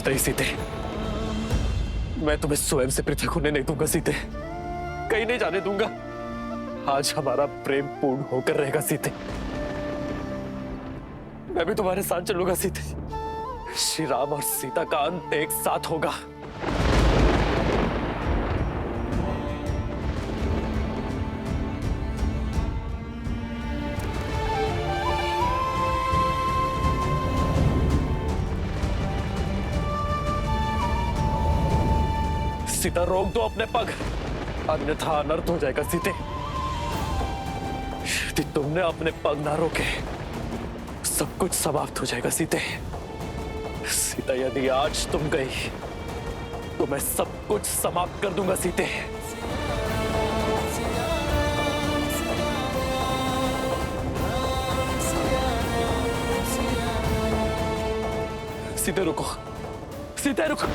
नहीं सीते, मैं तुम्हें स्वयं से पृथक होने नहीं दूंगा सीते, कहीं नहीं जाने दूंगा। आज हमारा प्रेम पूर्ण होकर रहेगा सीते। मैं भी तुम्हारे साथ चलूंगा सीते। श्री राम और सीता का अंत एक साथ होगा। सीता रोक दो अपने पग, अन्यथा अनर्थ हो जाएगा सीते। यदि तुमने अपने पग ना रोके सब कुछ समाप्त हो जाएगा सीते। सीता यदि आज तुम गई तो मैं सब कुछ समाप्त कर दूंगा सीते। सीते रुको, सीते रुको।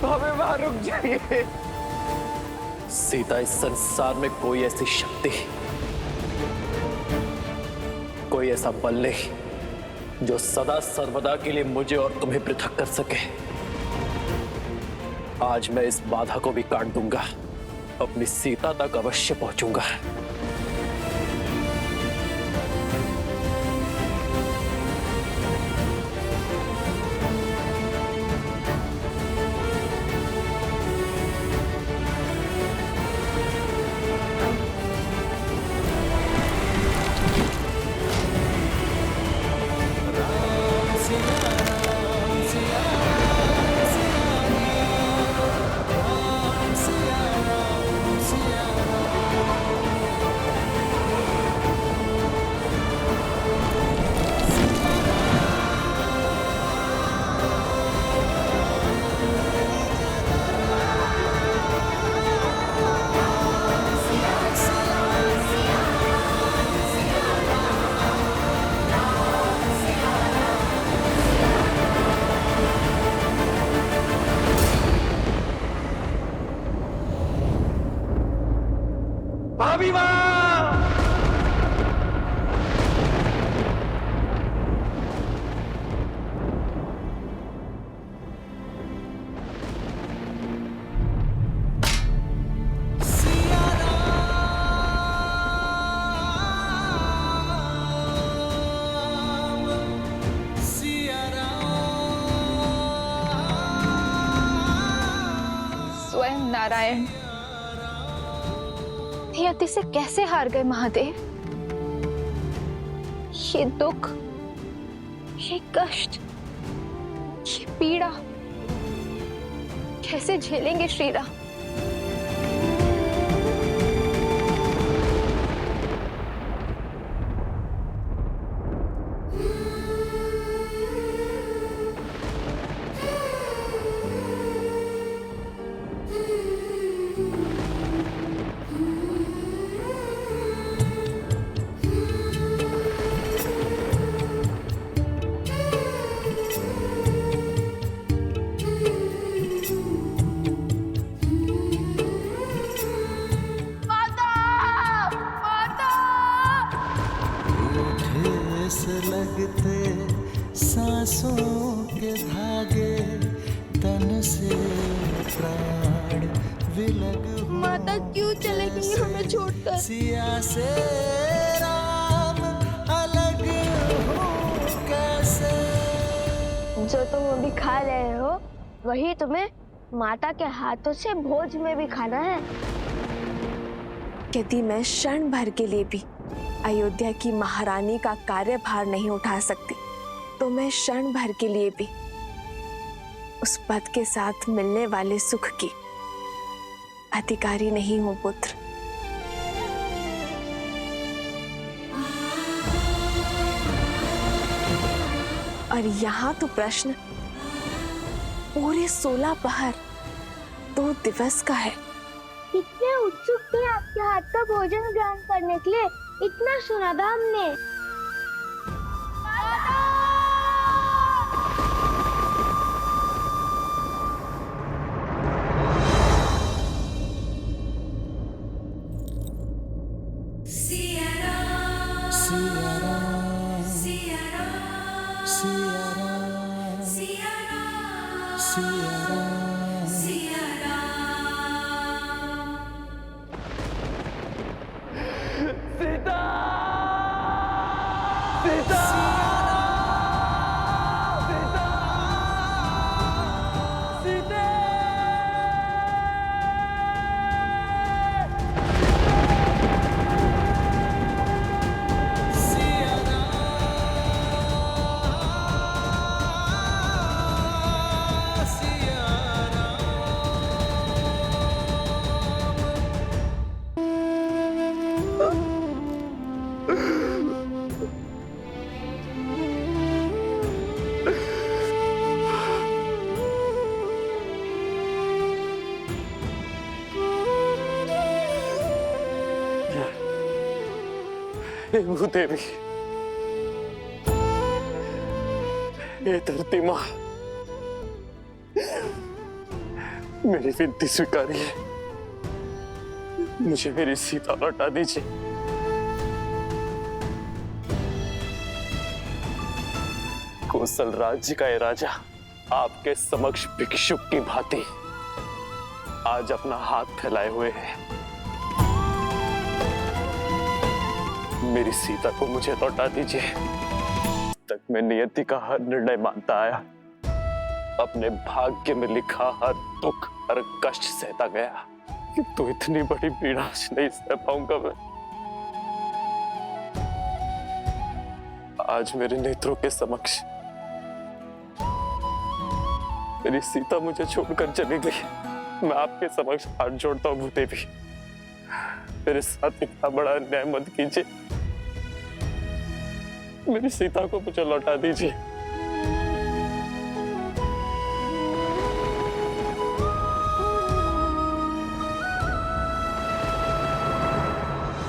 हमें वहां रुक जाइए। सीता, इस संसार में कोई ऐसी शक्ति, कोई ऐसा बल नहीं जो सदा सर्वदा के लिए मुझे और तुम्हें पृथक कर सके। आज मैं इस बाधा को भी काट दूंगा, अपनी सीता तक अवश्य पहुंचूंगा। भाभी मां! स्वयं नारायण नियति से कैसे हार गए महादेव। ये दुख, ये कष्ट, ये पीड़ा कैसे झेलेंगे श्री राम। लगते सांसों के धागे तन से प्राण विलग हो। माता क्यों चले गई हमें छोड़कर। सिया से राम अलग हो कैसे। जो तुम अभी खा रहे हो वही तुम्हें माता के हाथों से भोज में भी खाना है। यदि मैं क्षण भर के लिए भी अयोध्या की महारानी का कार्यभार नहीं उठा सकती तो मैं क्षण भर के लिए भी उस पद के साथ मिलने वाले सुख की अधिकारी नहीं हूं पुत्र। और यहाँ तो प्रश्न पूरे 16 पहर 2 दिवस का है। कितने उत्सुक थे आपके हाथ का भोजन ग्रहण करने के लिए। इतना सुना था हमने। सिया राम, सिया राम, सिया सिया राम सिया राम हे भूदेवी, हे धरती माँ, मेरी विनती स्वीकारिए, मुझे मेरी सीता लौटा दीजिए। कौशल राज्य का ये राजा आपके समक्ष भिक्षुक की भांति आज अपना हाथ फैलाए हुए है। मेरी सीता को मुझे लौटा दीजिए। तक मैं नियति का हर निर्णय मानता आया, अपने भाग्य में लिखा हर दुख हर कष्ट सहता गया, किंतु इतनी बड़ी पीड़ा नहीं सह पाऊंगा मैं। आज मेरे नेत्रों के समक्ष मेरी सीता मुझे छोड़कर चली गई। मैं आपके समक्ष हाथ जोड़ता हूँ भूदेवी, मेरे साथ इतना बड़ा अन्याय मत कीजिए। मेरी सीता को मुझे लौटा दीजिए।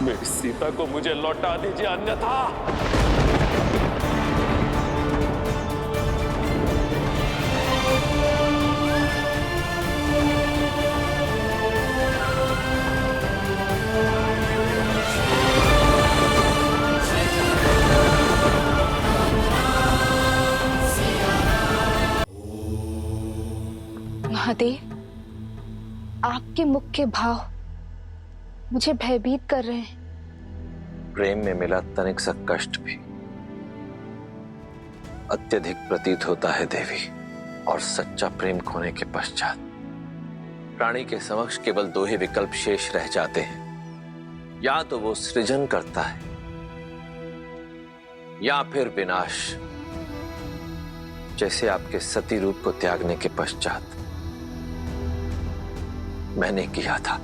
मेरी सीता को मुझे लौटा दीजिए, अन्यथा महादेव, आपके मुख के भाव मुझे भयभीत कर रहे हैं। प्रेम में मिला तनिक सा कष्ट भी अत्यधिक प्रतीत होता है देवी, और सच्चा प्रेम खोने के पश्चात प्राणी के समक्ष केवल दो ही विकल्प शेष रह जाते हैं, या तो वो सृजन करता है या फिर विनाश, जैसे आपके सती रूप को त्यागने के पश्चात मैंने किया था।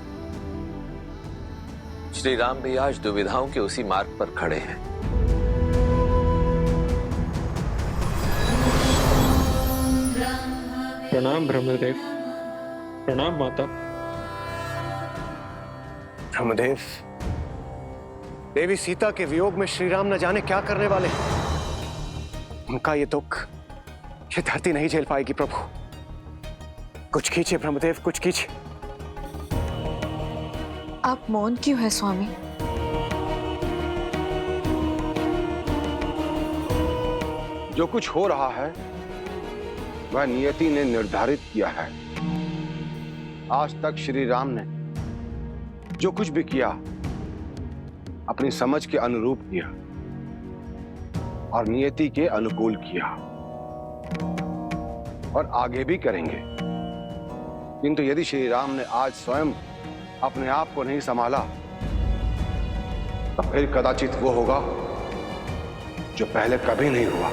श्री राम भी आज दुविधाओं के उसी मार्ग पर खड़े हैं। प्रणाम ब्रह्मदेव। प्रणाम माता। ब्रह्मदेव, देवी सीता के वियोग में श्री राम न जाने क्या करने वाले हैं। उनका ये दुख ये धरती नहीं झेल पाएगी। प्रभु कुछ कीजिए ब्रह्मदेव, कुछ कीजिए। आप मौन क्यों है स्वामी? जो कुछ हो रहा है वह नियति ने निर्धारित किया है। आज तक श्री राम ने जो कुछ भी किया अपनी समझ के अनुरूप किया और नियति के अनुकूल किया, और आगे भी करेंगे। किंतु यदि श्री राम ने आज स्वयं अपने आप को नहीं संभाला तो फिर कदाचित वो होगा जो पहले कभी नहीं हुआ।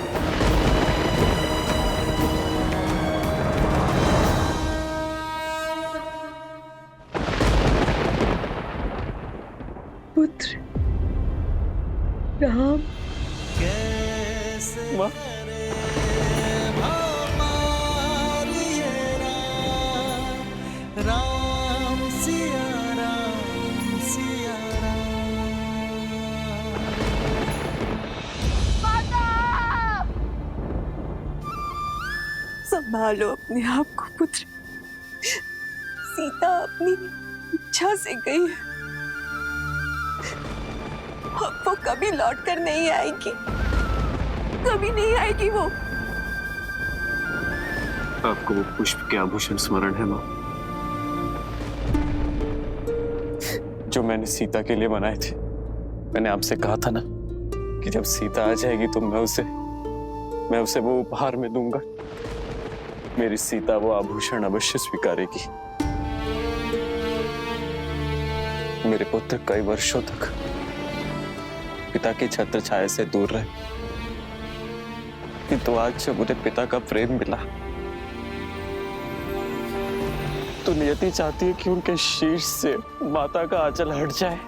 पुत्र राम। कैसे माँ, राम सिया राम सिया संभालो अपने आप को पुत्र। सीता अपनी इच्छा से गई है, अब वो कभी लौट कर नहीं आएगी, कभी नहीं आएगी वो। आपको वो पुष्प के आभूषण स्मरण है माँ, जो मैंने सीता के लिए बनाए थे। मैंने आपसे कहा था ना कि जब सीता आ जाएगी तो मैं उसे वो उपहार में दूंगा। मेरी सीता वो आभूषण अवश्य स्वीकारेगी। मेरे पुत्र कई वर्षों तक पिता की छत्र छाया से दूर रहे, किंतु आज जब उन्हें पिता का प्रेम मिला तो नियति चाहती है कि उनके शीर्ष से माता का आंचल हट जाए।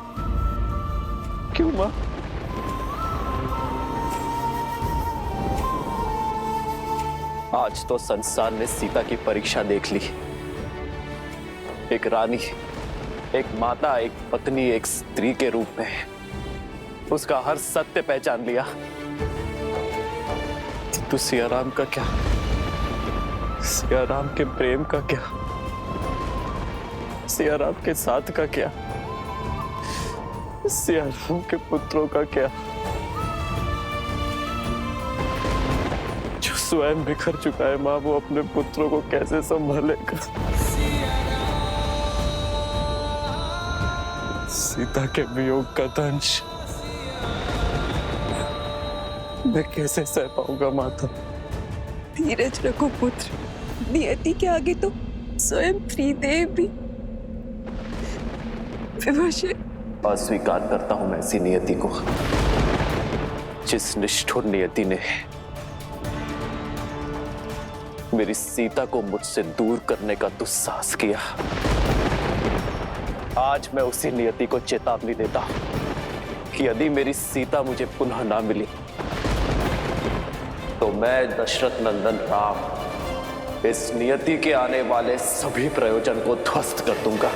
क्यों मां? आज तो संसार ने सीता की परीक्षा देख ली। एक रानी, एक माता, एक पत्नी, एक स्त्री के रूप में उसका हर सत्य पहचान लिया। तो सियाराम का क्या? सियाराम के प्रेम का क्या? सियाराम के साथ का क्या? सियाराम के पुत्रों का क्या, जो स्वयं बिखर चुका है मां, वो अपने पुत्रों को कैसे संभालेगा? सीता के वियोग का दंश मैं कैसे सह पाऊंगा माता? धीरज रखो पुत्र, नियति के आगे तो स्वयं त्रिदेव भी विवश है। अस्वीकार करता हूं मैं ऐसी नियति को, जिस निष्ठुर नियति ने मेरी सीता को मुझसे दूर करने का दुस्साहस किया। आज मैं उसी नियति को चेतावनी देता हूं कि यदि मेरी सीता मुझे पुनः ना मिली तो मैं दशरथ नंदन राम इस नियति के आने वाले सभी प्रयोजन को ध्वस्त कर दूंगा।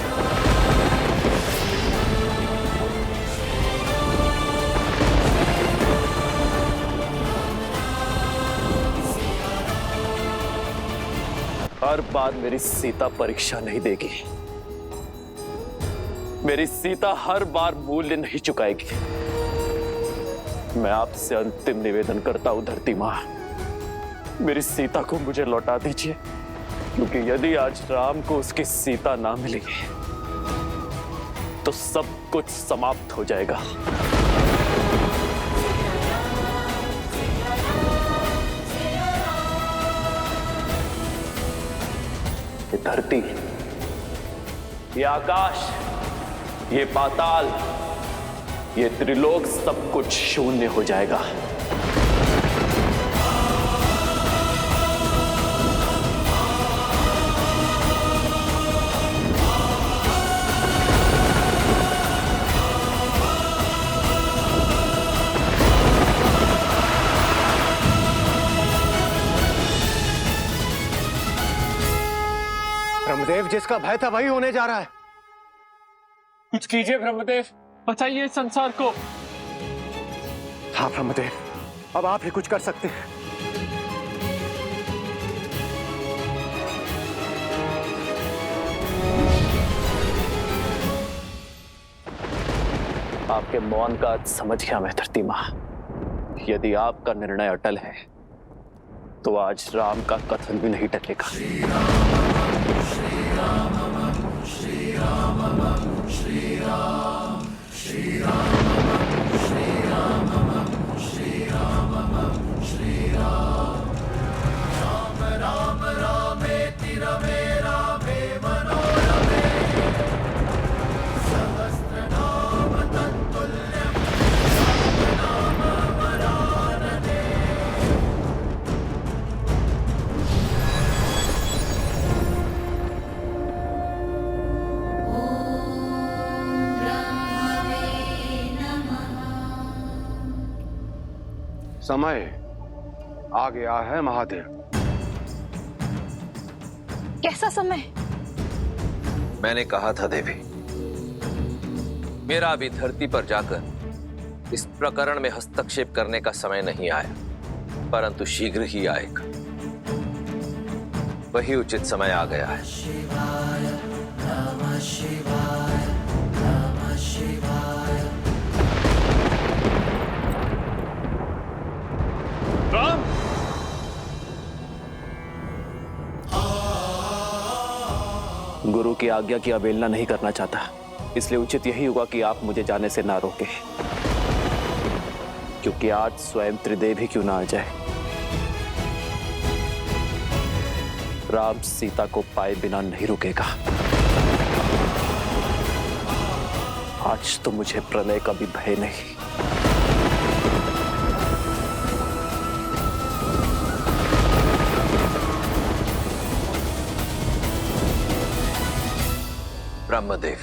हर बार मेरी सीता परीक्षा नहीं देगी। मेरी सीता हर बार मूल्य नहीं चुकाएगी। मैं आपसे अंतिम निवेदन करता हूं धरती मां, मेरी सीता को मुझे लौटा दीजिए, क्योंकि यदि आज राम को उसकी सीता ना मिलेगी तो सब कुछ समाप्त हो जाएगा। ये धरती, ये आकाश, ये पाताल, ये त्रिलोक, सब कुछ शून्य हो जाएगा। ब्रह्मदेव, जिसका भय था वही होने जा रहा है। कुछ कीजिए ब्रह्मदेव, बचाइए इस संसार को। हाँ ब्रह्मदेव, अब आप ही कुछ कर सकते हैं। आपके मौन का अर्थ समझ गया मैं धरती मां। यदि आपका निर्णय अटल है तो आज राम का कथन भी नहीं टलेगा। श्री राम श्री राम श्री राम श्री राम श्री राम श्री राम श्री राम श्री राम राम राम रामेति रमे रामे मनोरमे सहस्रनाम तत्तुल्यं राम नाम वरानने। समय आ गया है महादेव। कैसा समय? मैंने कहा था देवी, मेरा अभी धरती पर जाकर इस प्रकरण में हस्तक्षेप करने का समय नहीं आया, परंतु शीघ्र ही आएगा। वही उचित समय आ गया है। शिवाय नमः शिवाय नमः शिवाय। राम, गुरु की आज्ञा की अवहेलना नहीं करना चाहता, इसलिए उचित यही होगा कि आप मुझे जाने से ना रोकें, क्योंकि आज स्वयं त्रिदेव ही क्यों ना आ जाए, राम सीता को पाए बिना नहीं रुकेगा। आज तो मुझे प्रलय का भी भय नहीं। ब्रह्मदेव,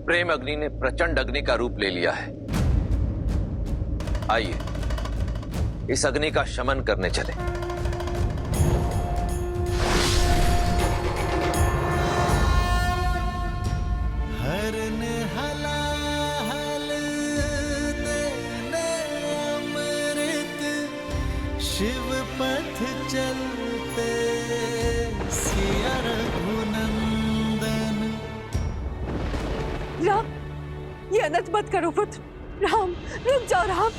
प्रेम अग्नि ने प्रचंड अग्नि का रूप ले लिया है। आइए इस अग्नि का शमन करने चले। हरन हलाहल देने अमृत, शिव पथ चलते सिया रघुनंदन। राम, ये अनर्थ मत करो पुत्र। राम, रुक जाओ राम।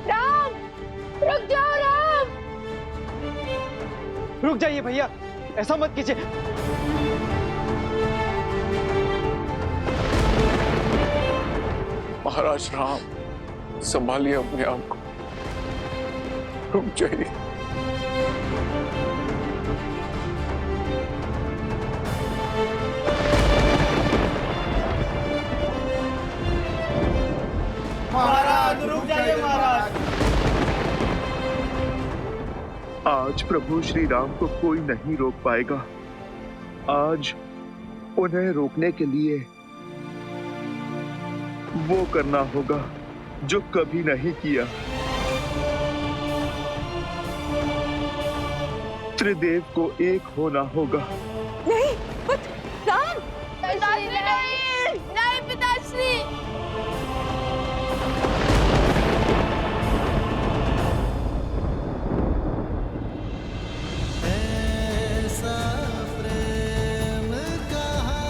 राम, रुक जाओ राम। रुक जाइए भैया, ऐसा मत कीजिए। महाराज राम, संभालिए अपने आप को, रुक जाइए। महाराज रुक जाइए महाराज। आज प्रभु श्री राम को कोई नहीं रोक पाएगा। आज उन्हें रोकने के लिए वो करना होगा जो कभी नहीं किया। त्रिदेव को एक होना होगा। नहीं पुत्र, राम। पिताश्री नहीं, नहीं पिताश्री। ऐसा प्रेम कहा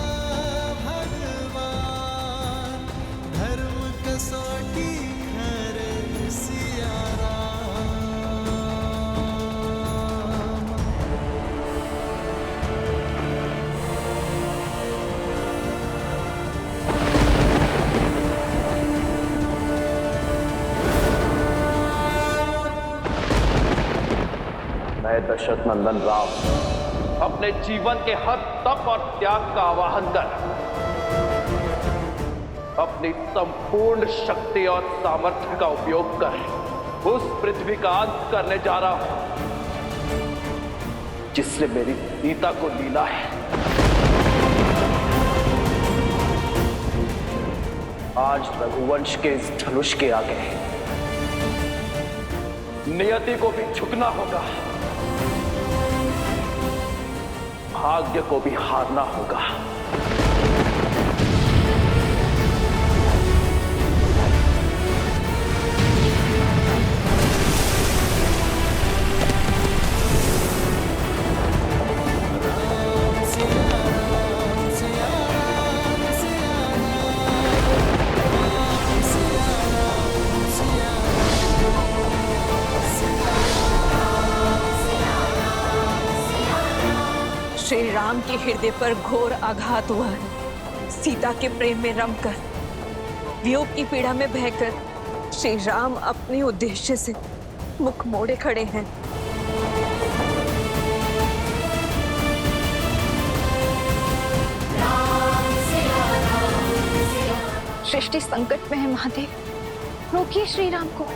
भगवान, धर्म कसौटी करे सिया राम। मैं दशरथ नंदन राम अपने जीवन के हर तप और त्याग का आवाहन कर अपनी संपूर्ण शक्ति और सामर्थ्य का उपयोग कर उस पृथ्वी का अंत करने जा रहा हूं जिसने मेरी सीता को लीला है। आज रघुवंश के इस धनुष के आगे नियति को भी झुकना होगा, भाग्य को भी हारना होगा। श्री राम के हृदय पर घोर आघात हुआ है। सीता के प्रेम में रमकर, वियोग की पीड़ा में बहकर श्री राम अपने उद्देश्य से मुख मोड़े खड़े हैं। सृष्टि संकट में है महादेव, रोकिए श्री राम को।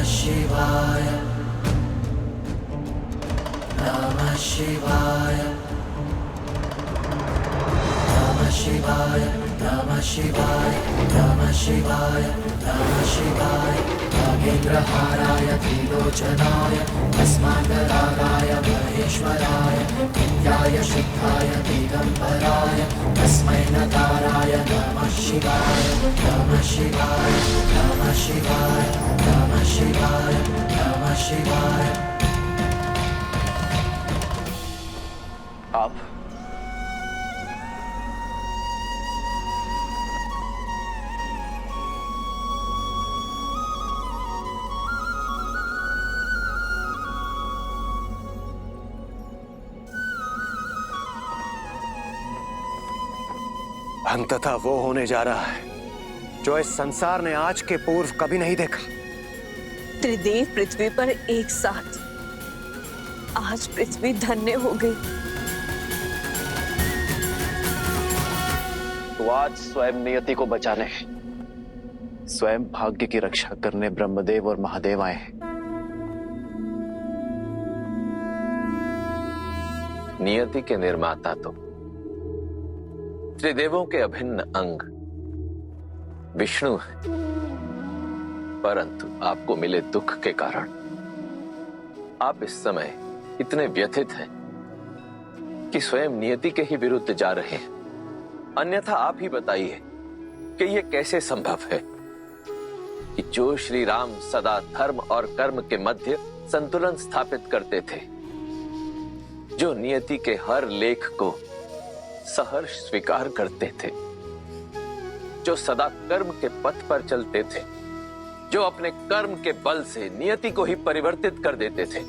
शिवाय नमः शिवाय नमः शिवाय नमः शिवाय नमः शिवाय नमः शिवाय नागेन्द्रहाराय त्रिलोचनाय अस्माकरागाय महेश्वराय नित्याय शुद्धाय शुद्धाय दिगंबराय तस्मै नकाराय नमः शिवाय नमः शिवाय नमः शिवाय नमः शिवाय नमः शिवाय। आप अंततः वो होने जा रहा है जो इस संसार ने आज के पूर्व कभी नहीं देखा। त्रिदेव पृथ्वी पर एक साथ, आज पृथ्वी धन्य हो गई। तो आज स्वयं नियति को बचाने, स्वयं भाग्य की रक्षा करने ब्रह्मदेव और महादेव आए हैं। नियति के निर्माता तो त्रिदेवों के अभिन्न अंग विष्णु है, परंतु आपको मिले दुख के कारण आप इस समय इतने व्यथित हैं कि स्वयं नियति के ही विरुद्ध जा रहे हैं। अन्यथा आप ही बताइए कि यह कैसे संभव है कि जो श्री राम सदा धर्म और कर्म के मध्य संतुलन स्थापित करते थे, जो नियति के हर लेख को सहर्ष स्वीकार करते थे, जो सदा कर्म के पथ पर चलते थे, जो अपने कर्म के बल से नियति को ही परिवर्तित कर देते थे,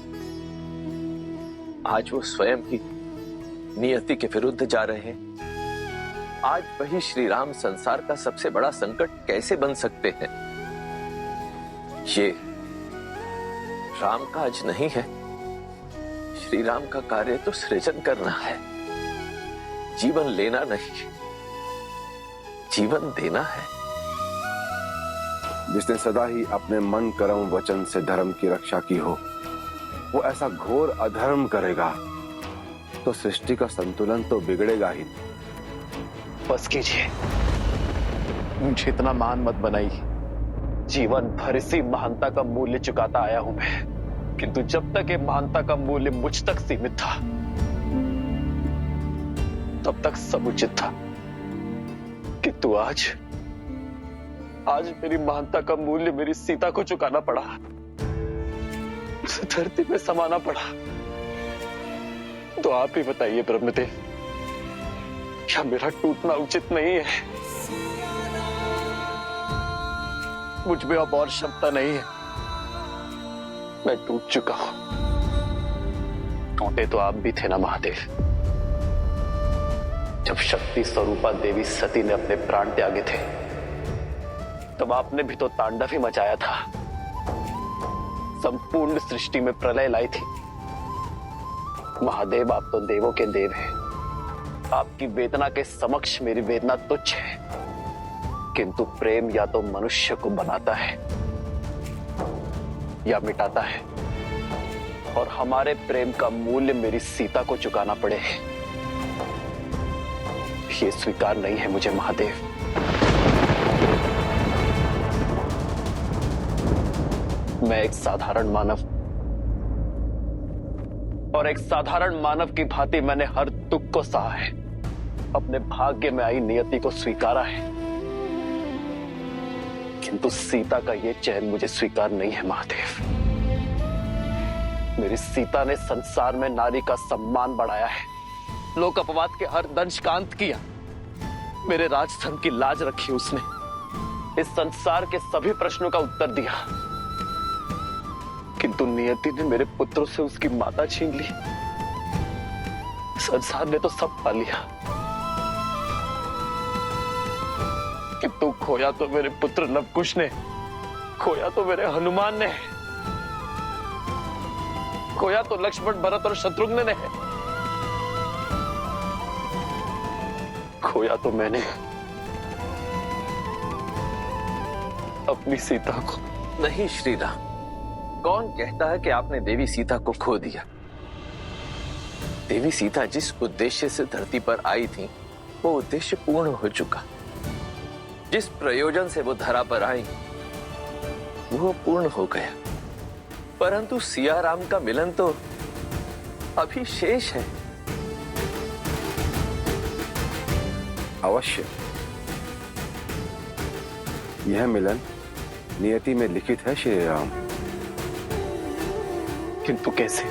आज वो स्वयं ही नियति के विरुद्ध जा रहे हैं। आज वही श्री राम संसार का सबसे बड़ा संकट कैसे बन सकते हैं? ये राम काज नहीं है। श्री राम का कार्य तो सृजन करना है, जीवन लेना नहीं, जीवन देना है। जिसने सदा ही अपने मन कर्म वचन से धर्म की रक्षा की हो, वो ऐसा घोर अधर्म करेगा तो सृष्टि का संतुलन तो बिगड़ेगा ही। बस कीजिए, मुझे इतना महान मत बनाइए। जीवन भर इसी महानता का मूल्य चुकाता आया हूं मैं, किंतु जब तक ये महानता का मूल्य मुझ तक सीमित था, तब तक सब उचित था। किंतु आज मेरी महानता का मूल्य मेरी सीता को चुकाना पड़ा, उसे धरती में समाना पड़ा। तो आप ही बताइए ब्रह्मदेव, क्या मेरा टूटना उचित नहीं है? मुझ में अब और क्षमता नहीं है, मैं टूट चुका हूं। टूटे तो आप भी थे ना महादेव, जब शक्ति स्वरूपा देवी सती ने अपने प्राण त्यागे थे, तब आपने भी तो तांडव ही मचाया था, संपूर्ण सृष्टि में प्रलय लाई थी। महादेव, आप तो देवों के देव हैं, आपकी वेदना के समक्ष मेरी वेदना तुच्छ है। किंतु प्रेम या तो मनुष्य को बनाता है या मिटाता है, और हमारे प्रेम का मूल्य मेरी सीता को चुकाना पड़े, ये स्वीकार नहीं है मुझे महादेव। मैं एक साधारण मानव, और एक साधारण मानव की भांति मैंने हर दुख को सहा है, अपने भाग्य में आई नियति को स्वीकारा है। किंतु सीता का ये चैन मुझे स्वीकार नहीं है महादेव। मेरी सीता ने संसार में नारी का सम्मान बढ़ाया है, लोक अपवाद के हर दंश का अंत किया, मेरे राजधन की लाज रखी उसने, इस संसार के सभी प्रश्नों का उत्तर दिया। किंतु नियति ने मेरे पुत्रों से उसकी माता छीन ली, संसार ने तो सब पा लिया, किंतु खोया तो मेरे पुत्र नवकुश ने, खोया तो मेरे हनुमान ने, खोया तो लक्ष्मण, भरत और शत्रुघ्न ने, खोया तो मैंने अपनी सीता को। नहीं श्री राम, कौन कहता है कि आपने देवी सीता को खो दिया? देवी सीता जिस उद्देश्य से धरती पर आई थी, वो उद्देश्य पूर्ण हो चुका। जिस प्रयोजन से वो धरा पर आई, वो पूर्ण हो गया। परंतु सिया राम का मिलन तो अभी शेष है। अवश्य। यह मिलन नियति में लिखित है श्री राम। किंतु कैसे?